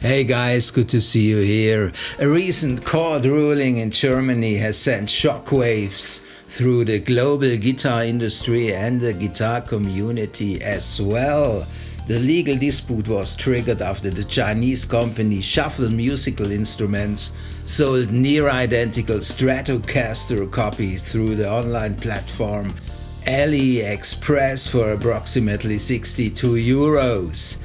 Hey guys, good to see you here. A recent court ruling in Germany has sent shockwaves through the global guitar industry and the guitar community as well. The legal dispute was triggered after the Chinese company Shuffle Musical Instruments sold near-identical Stratocaster copies through the online platform AliExpress for approximately €62.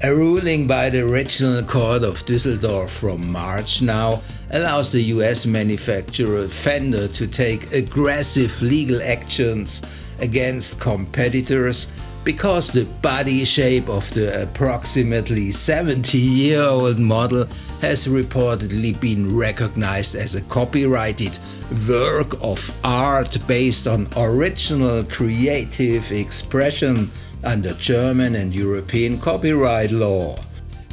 A ruling by the Regional Court of Düsseldorf from March now allows the US manufacturer Fender to take aggressive legal actions against competitors because the body shape of the approximately 70-year-old model has reportedly been recognized as a copyrighted work of art based on original creative expression under German and European copyright law.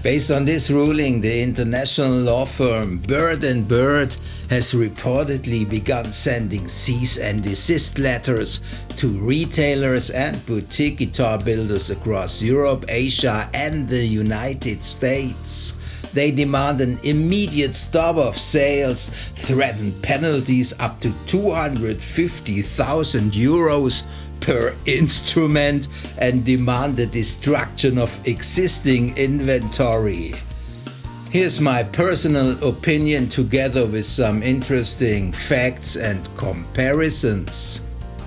Based on this ruling, the international law firm Bird & Bird has reportedly begun sending cease and desist letters to retailers and boutique guitar builders across Europe, Asia and the United States. They demand an immediate stop of sales, threaten penalties up to €250,000 per instrument, and demand the destruction of existing inventory. Here's my personal opinion together with some interesting facts and comparisons.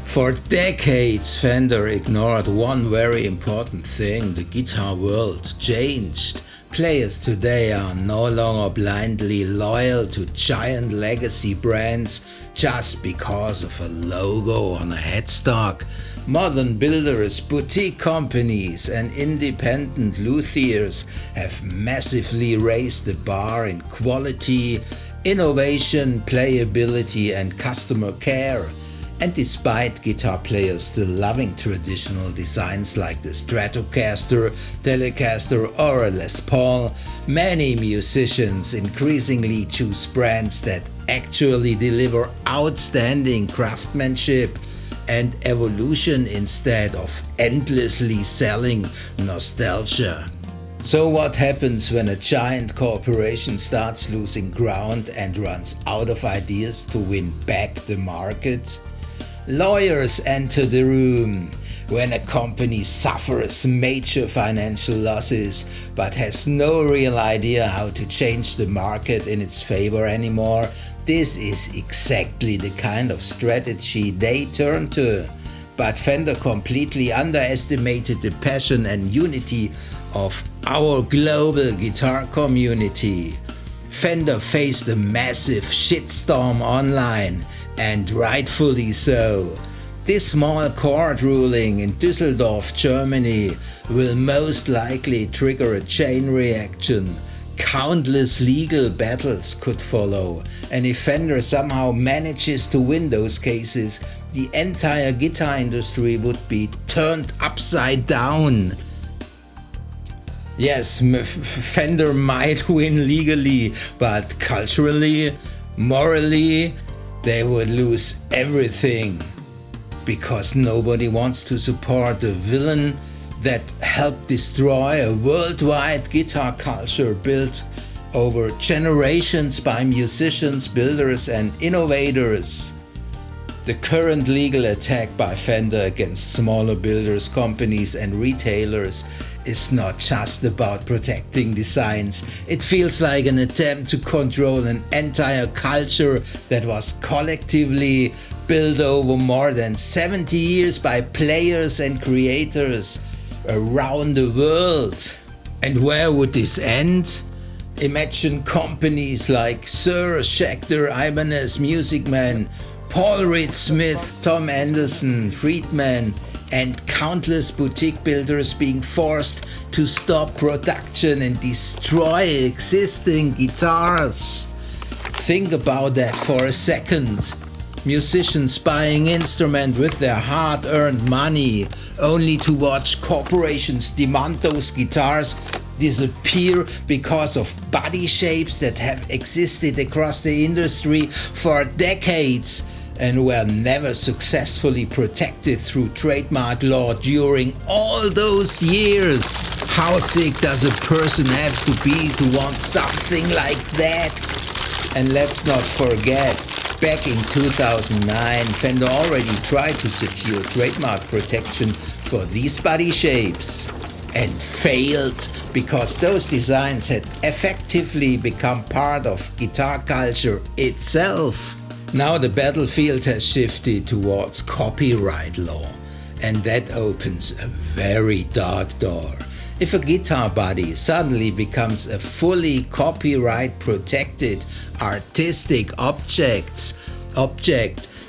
For decades, Fender ignored one very important thing: the guitar world changed. Players today are no longer blindly loyal to giant legacy brands just because of a logo on a headstock. Modern builders, boutique companies and independent luthiers have massively raised the bar in quality, innovation, playability and customer care. And despite guitar players still loving traditional designs like the Stratocaster, Telecaster or a Les Paul, many musicians increasingly choose brands that actually deliver outstanding craftsmanship and evolution instead of endlessly selling nostalgia. So what happens when a giant corporation starts losing ground and runs out of ideas to win back the market? Lawyers enter the room. When a company suffers major financial losses but has no real idea how to change the market in its favor anymore, this is exactly the kind of strategy they turn to. But Fender completely underestimated the passion and unity of our global guitar community. Fender faced a massive shitstorm online, and rightfully so. This small court ruling in Düsseldorf, Germany will most likely trigger a chain reaction. Countless legal battles could follow, and if Fender somehow manages to win those cases, the entire guitar industry would be turned upside down. Yes, Fender might win legally, but culturally, morally, they would lose everything. Because nobody wants to support the villain that helped destroy a worldwide guitar culture built over generations by musicians, builders and innovators. The current legal attack by Fender against smaller builders, companies and retailers is not just about protecting designs. It feels like an attempt to control an entire culture that was collectively built over more than 70 years by players and creators around the world. And where would this end? Imagine companies like Suhr, Schecter, Ibanez, Music Man, Paul Reed Smith, Tom Anderson, Friedman and countless boutique builders being forced to stop production and destroy existing guitars. Think about that for a second. Musicians buying instruments with their hard-earned money only to watch corporations demand those guitars disappear because of body shapes that have existed across the industry for decades. and were never successfully protected through trademark law during all those years. How sick does a person have to be to want something like that? And let's not forget, back in 2009, Fender already tried to secure trademark protection for these body shapes and failed because those designs had effectively become part of guitar culture itself. Now the battlefield has shifted towards copyright law, and that opens a very dark door. If a guitar body suddenly becomes a fully copyright protected artistic object,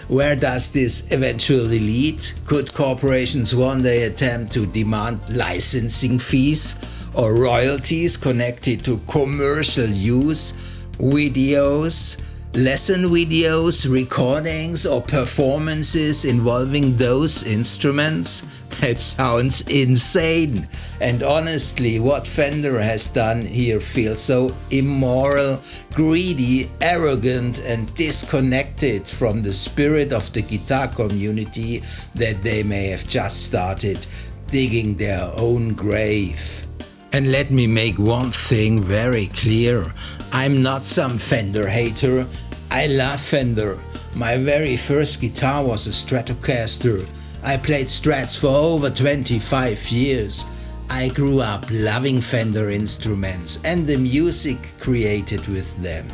where does this eventually lead? Could corporations one day attempt to demand licensing fees or royalties connected to commercial use, videos, lesson videos, recordings, or performances involving those instruments? That sounds insane. And honestly, what Fender has done here feels so immoral, greedy, arrogant, and disconnected from the spirit of the guitar community that they may have just started digging their own grave. And let me make one thing very clear. I'm not some Fender hater. I love Fender. My very first guitar was a Stratocaster. I played Strats for over 25 years. I grew up loving Fender instruments and the music created with them.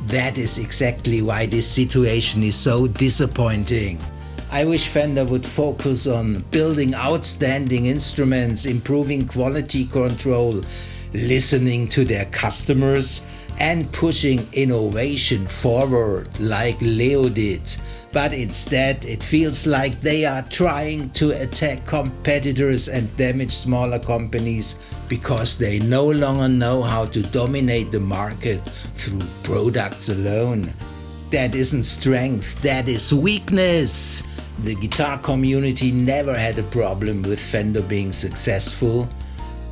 That is exactly why this situation is so disappointing. I wish Fender would focus on building outstanding instruments, improving quality control, listening to their customers, and pushing innovation forward like Leo did. But instead it feels like they are trying to attack competitors and damage smaller companies because they no longer know how to dominate the market through products alone. That isn't strength, that is weakness. The guitar community never had a problem with Fender being successful.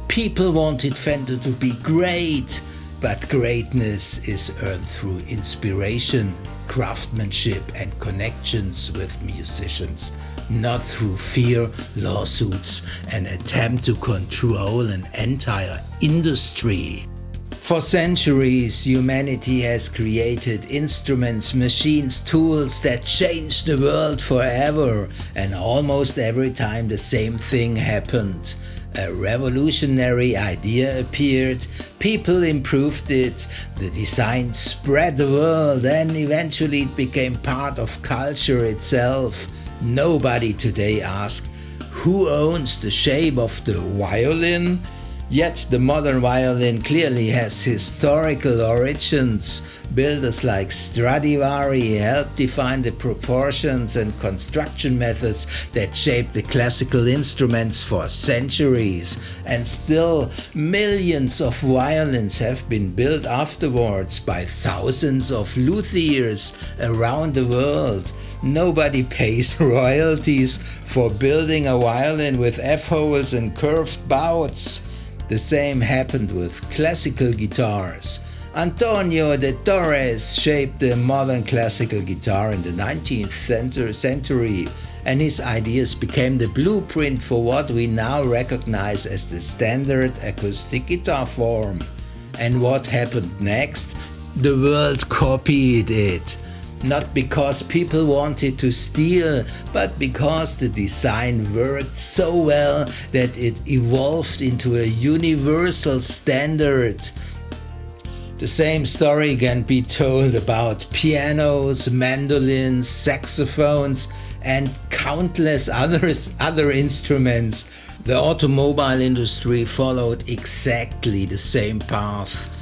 People wanted Fender to be great, but greatness is earned through inspiration, craftsmanship, and connections with musicians, not through fear, lawsuits, and attempt to control an entire industry. For centuries, humanity has created instruments, machines, tools that changed the world forever, and almost every time the same thing happened. A revolutionary idea appeared, people improved it, the design spread the world, and eventually it became part of culture itself. Nobody today asks, who owns the shape of the violin? Yet the modern violin clearly has historical origins. Builders like Stradivari helped define the proportions and construction methods that shaped the classical instruments for centuries. And still, millions of violins have been built afterwards by thousands of luthiers around the world. Nobody pays royalties for building a violin with F-holes and curved bouts. The same happened with classical guitars. Antonio de Torres shaped the modern classical guitar in the 19th century, and his ideas became the blueprint for what we now recognize as the standard acoustic guitar form. And what happened next? The world copied it. Not because people wanted to steal, but because the design worked so well that it evolved into a universal standard. The same story can be told about pianos, mandolins, saxophones, and countless other instruments. The automobile industry followed exactly the same path.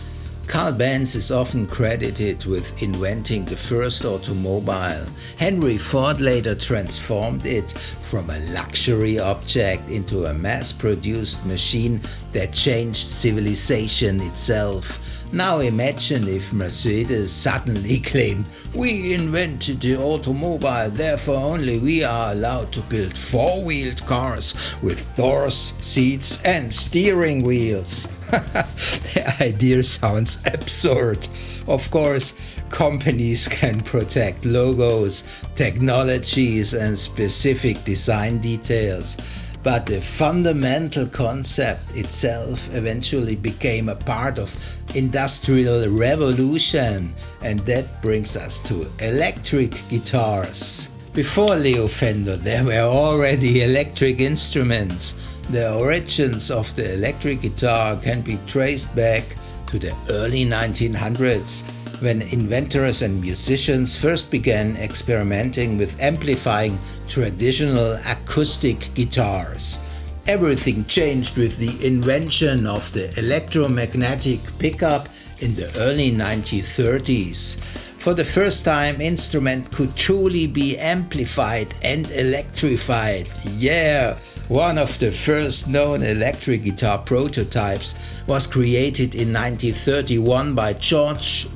Carl Benz is often credited with inventing the first automobile. Henry Ford later transformed it from a luxury object into a mass-produced machine that changed civilization itself. Now imagine if Mercedes suddenly claimed, "We invented the automobile, therefore only we are allowed to build four-wheeled cars with doors, seats and steering wheels." The idea sounds absurd. Of course, companies can protect logos, technologies and specific design details, but the fundamental concept itself eventually became a part of industrial revolution, and that brings us to electric guitars. Before Leo Fender, there were already electric instruments. The origins of the electric guitar can be traced back to the early 1900s, when inventors and musicians first began experimenting with amplifying traditional acoustic guitars. Everything changed with the invention of the electromagnetic pickup in the early 1930s. For the first time, instrument could truly be amplified and electrified. Yeah, one of the first known electric guitar prototypes was created in 1931 by George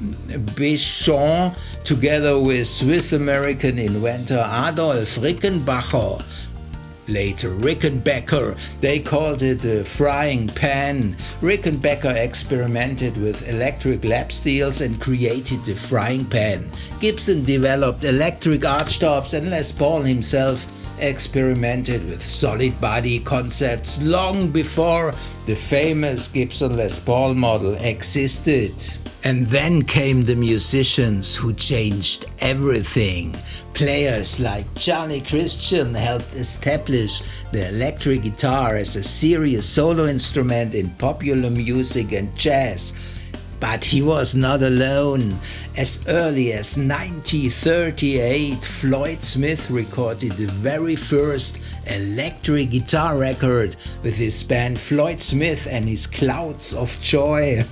Bichon together with Swiss-American inventor Adolf Rickenbacher. Later Rickenbacker, they called it a frying pan. Rickenbacker experimented with electric lap steels and created the frying pan. Gibson developed electric archtops, and Les Paul himself experimented with solid body concepts long before the famous Gibson Les Paul model existed. And then came the musicians who changed everything. Players like Charlie Christian helped establish the electric guitar as a serious solo instrument in popular music and jazz. But he was not alone. As early as 1938, Floyd Smith recorded the very first electric guitar record with his band Floyd Smith and his Clouds of Joy,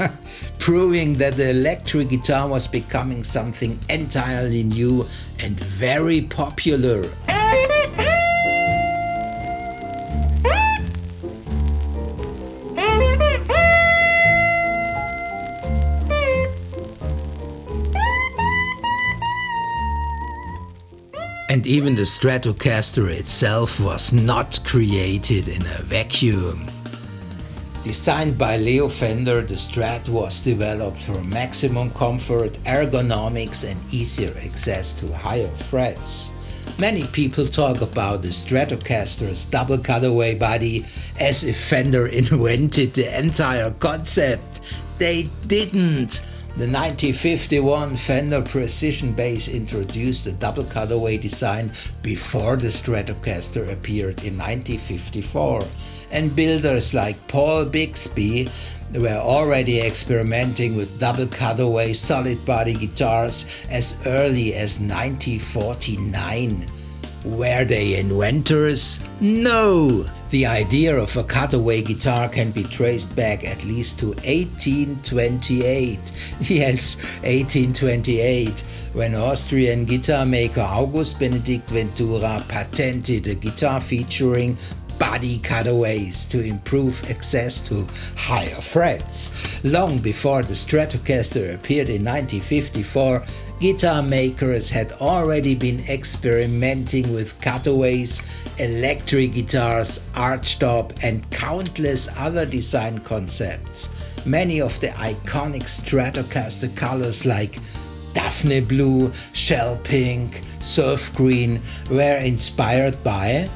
proving that the electric guitar was becoming something entirely new and very popular. And even the Stratocaster itself was not created in a vacuum. Designed by Leo Fender, the Strat was developed for maximum comfort, ergonomics and easier access to higher frets. Many people talk about the Stratocaster's double-cutaway body as if Fender invented the entire concept. They didn't. The 1951 Fender Precision Bass introduced a double-cutaway design before the Stratocaster appeared in 1954, and builders like Paul Bixby were already experimenting with double-cutaway solid-body guitars as early as 1949. Were they inventors? No! The idea of a cutaway guitar can be traced back at least to 1828. Yes, 1828, when Austrian guitar maker August Benedict Ventura patented a guitar featuring body cutaways to improve access to higher frets. Long before the Stratocaster appeared in 1954, guitar makers had already been experimenting with cutaways, electric guitars, archtop and countless other design concepts. Many of the iconic Stratocaster colors like Daphne Blue, Shell Pink, Surf Green were inspired by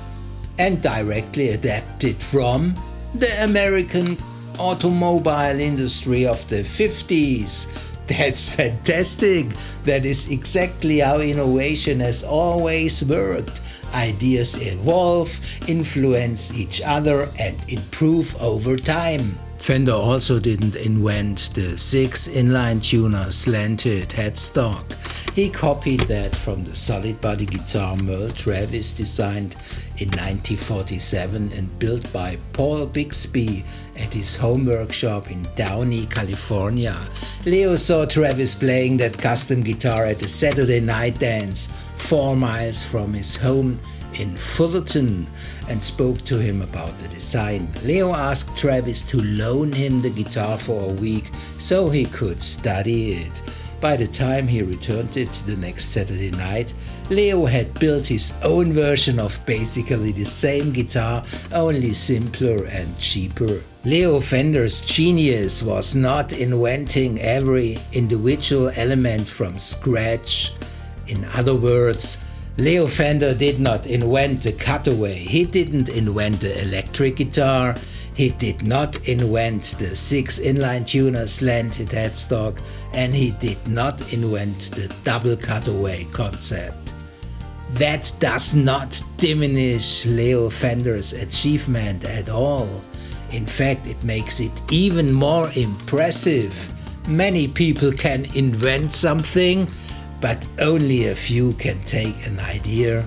and directly adapted from the American automobile industry of the 50s. That's fantastic! That is exactly how innovation has always worked. Ideas evolve, influence each other and improve over time. Fender also didn't invent the 6-inline tuner slanted headstock. He copied that from the solid body guitar Merle Travis designed in 1947 and built by Paul Bixby at his home workshop in Downey, California. Leo saw Travis playing that custom guitar at a Saturday night dance 4 miles from his home in Fullerton and spoke to him about the design. Leo asked Travis to loan him the guitar for a week so he could study it. By the time he returned it the next Saturday night, Leo had built his own version of basically the same guitar, only simpler and cheaper. Leo Fender's genius was not inventing every individual element from scratch. In other words, Leo Fender did not invent the cutaway, he didn't invent the electric guitar, he did not invent the 6-inline tuner slanted headstock, and he did not invent the double-cutaway concept. That does not diminish Leo Fender's achievement at all. In fact, it makes it even more impressive. Many people can invent something, but only a few can take an idea,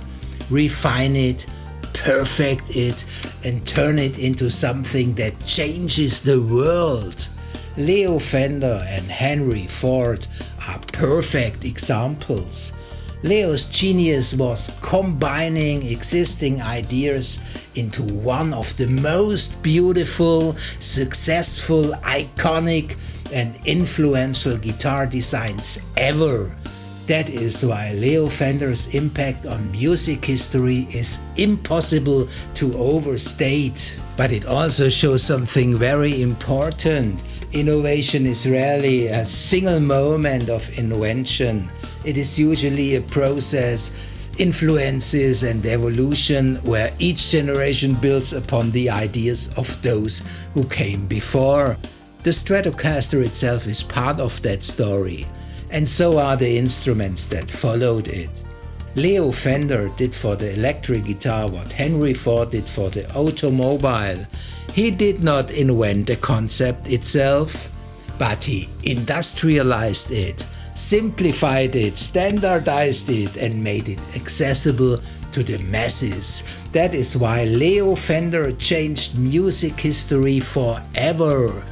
refine it, perfect it, and turn it into something that changes the world. Leo Fender and Henry Ford are perfect examples. Leo's genius was combining existing ideas into one of the most beautiful, successful, iconic, and influential guitar designs ever. That is why Leo Fender's impact on music history is impossible to overstate. But it also shows something very important. Innovation is rarely a single moment of invention. It is usually a process, influences and evolution where each generation builds upon the ideas of those who came before. The Stratocaster itself is part of that story, and so are the instruments that followed it. Leo Fender did for the electric guitar what Henry Ford did for the automobile. He did not invent the concept itself, but he industrialized it, simplified it, standardized it, and made it accessible to the masses. That is why Leo Fender changed music history forever.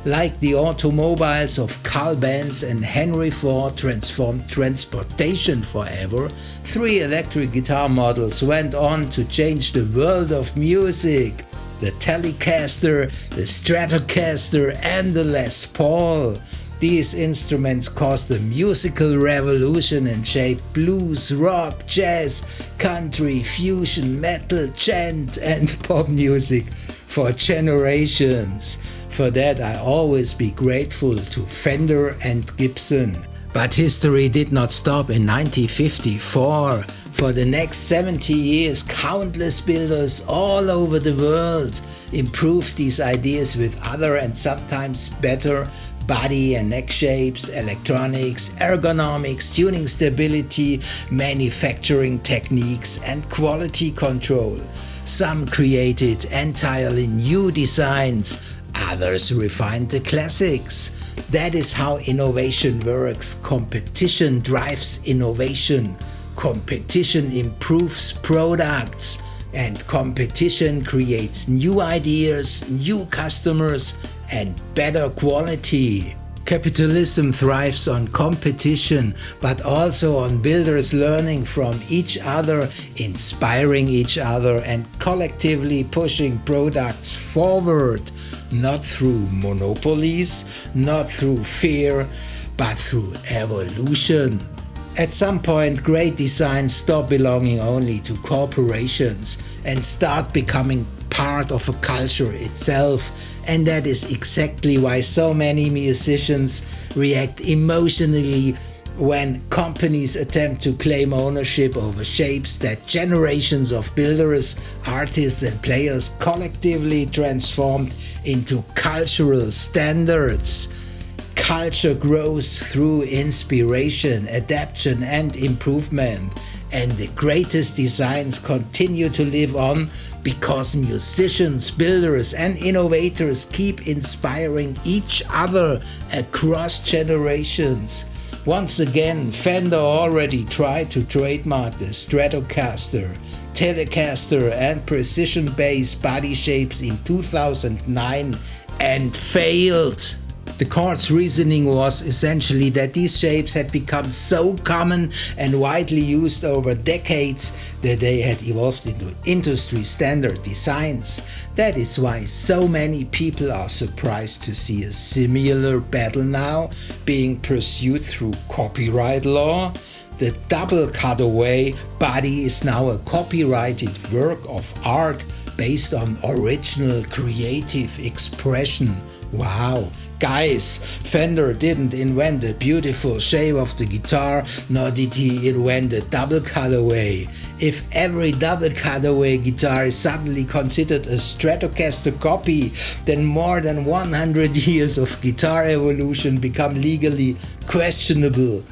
Like the automobiles of Carl Benz and Henry Ford transformed transportation forever, 3 electric guitar models went on to change the world of music: the Telecaster, the Stratocaster, and the Les Paul. These instruments caused a musical revolution and shaped blues, rock, jazz, country, fusion, metal, chant, and pop music for generations. For that I always be grateful to Fender and Gibson. But history did not stop in 1954. For the next 70 years, countless builders all over the world improved these ideas with other and sometimes better body and neck shapes, electronics, ergonomics, tuning stability, manufacturing techniques, and quality control. Some created entirely new designs, others refined the classics. That is how innovation works. Competition drives innovation. Competition improves products. And competition creates new ideas, new customers, and better quality. Capitalism thrives on competition, but also on builders learning from each other, inspiring each other, and collectively pushing products forward, not through monopolies, not through fear, but through evolution. At some point, great designs stop belonging only to corporations and start becoming part of a culture itself. And that is exactly why so many musicians react emotionally when companies attempt to claim ownership over shapes that generations of builders, artists, and players collectively transformed into cultural standards. Culture grows through inspiration, adaptation, and improvement, and the greatest designs continue to live on because musicians, builders, and innovators keep inspiring each other across generations. Once again, Fender already tried to trademark the Stratocaster, Telecaster, and precision bass body shapes in 2009 and failed. The court's reasoning was essentially that these shapes had become so common and widely used over decades that they had evolved into industry standard designs. That is why so many people are surprised to see a similar battle now being pursued through copyright law. The double-cutaway body is now a copyrighted work of art based on original creative expression. Wow! Guys, Fender didn't invent the beautiful shape of the guitar, nor did he invent the double-cutaway. If every double-cutaway guitar is suddenly considered a Stratocaster copy, then more than 100 years of guitar evolution become legally questionable.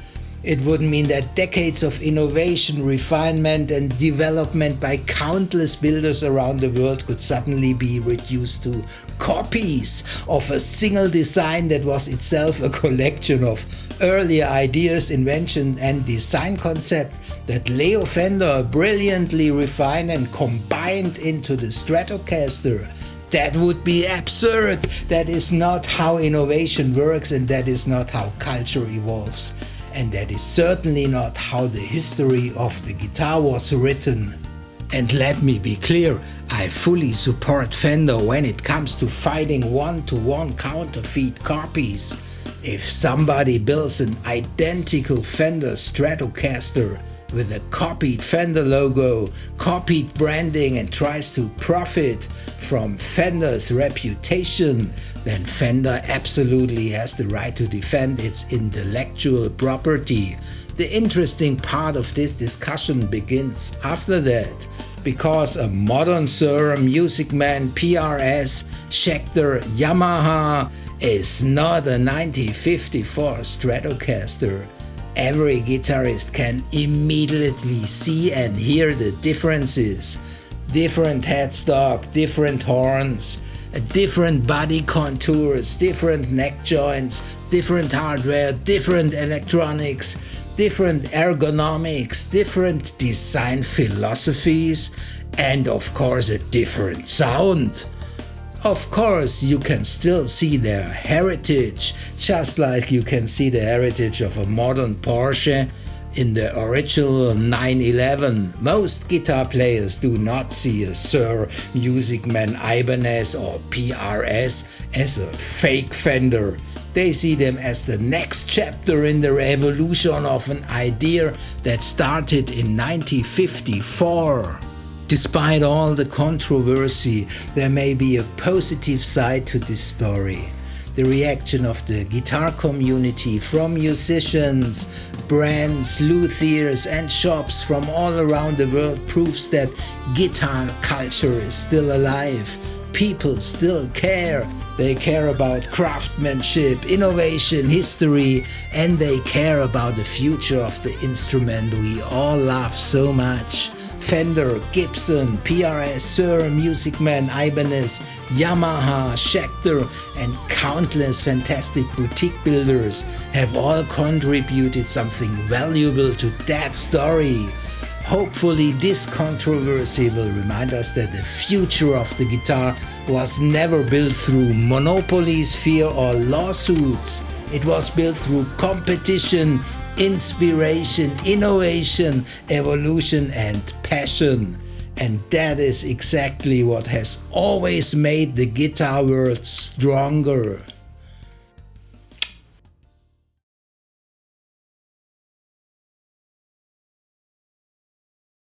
It would mean that decades of innovation, refinement and development by countless builders around the world could suddenly be reduced to copies of a single design that was itself a collection of earlier ideas, inventions and design concepts that Leo Fender brilliantly refined and combined into the Stratocaster. That would be absurd. That is not how innovation works, and that is not how culture evolves. And that is certainly not how the history of the guitar was written. And let me be clear, I fully support Fender when it comes to fighting one-to-one counterfeit copies. If somebody builds an identical Fender Stratocaster with a copied Fender logo, copied branding and tries to profit from Fender's reputation, then Fender absolutely has the right to defend its intellectual property. The interesting part of this discussion begins after that, because a modern Suhr, Music Man, PRS, Schecter, Yamaha is not a 1954 Stratocaster. Every guitarist can immediately see and hear the differences. Different headstock, different horns, different body contours, different neck joints, different hardware, different electronics, different ergonomics, different design philosophies, and of course a different sound. Of course, you can still see their heritage, just like you can see the heritage of a modern Porsche in the original 911. Most guitar players do not see a Suhr, Music Man, Ibanez or PRS as a fake Fender. They see them as the next chapter in the evolution of an idea that started in 1954. Despite all the controversy, there may be a positive side to this story. The reaction of the guitar community from musicians, brands, luthiers and shops from all around the world proves that guitar culture is still alive. People still care. They care about craftsmanship, innovation, history, and they care about the future of the instrument we all love so much. Fender, Gibson, PRS, Suhr, Music Man, Ibanez, Yamaha, Schecter and countless fantastic boutique builders have all contributed something valuable to that story. Hopefully this controversy will remind us that the future of the guitar was never built through monopolies, fear or lawsuits. It was built through competition, inspiration, innovation, evolution and passion. And that is exactly what has always made the guitar world stronger.